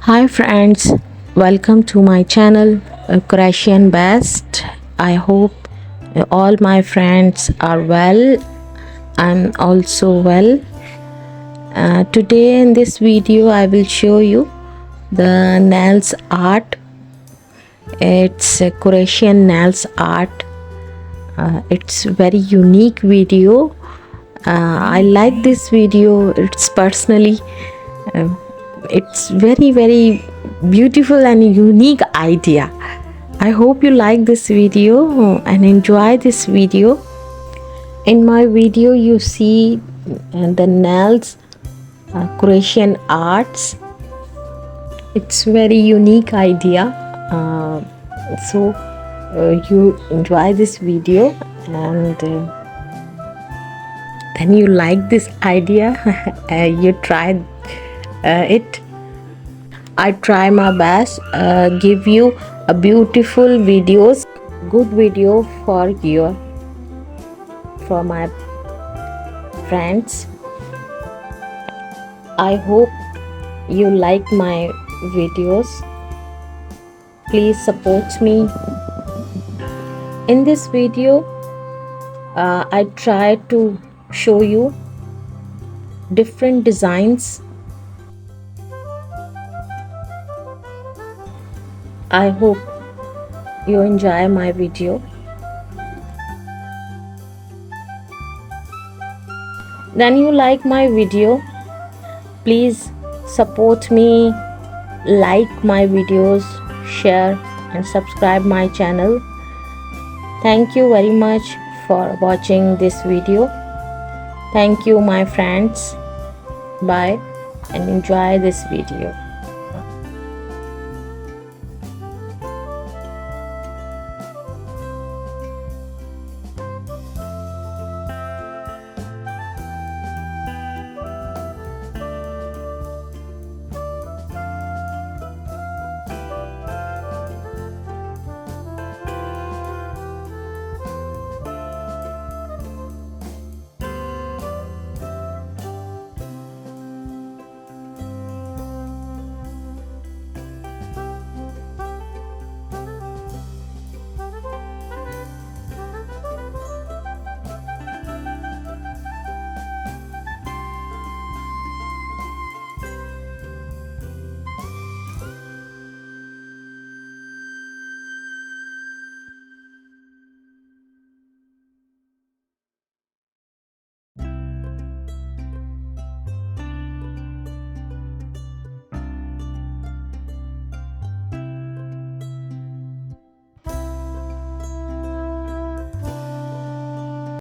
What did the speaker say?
Hi friends, welcome to my channel Crochet Best. I hope all my friends are well. I'm also well. Today in this video I will show you the nails art. It's a Crochet nails art. It's very unique video. I like this video. It's personally it's very beautiful and unique idea. I hope you like this video and enjoy this video. In my video you see the nails Croatian arts. It's very unique idea. So you enjoy this video and then you like this idea. You try it. I try my best give you a beautiful videos, good video for my friends. I hope you like my videos. Please support me. In this video I try to show you different designs. I hope you enjoy my video. Then you like my video, please support me, like my videos, share and subscribe my channel. Thank you very much for watching this video. Thank you my friends. Bye and enjoy this video.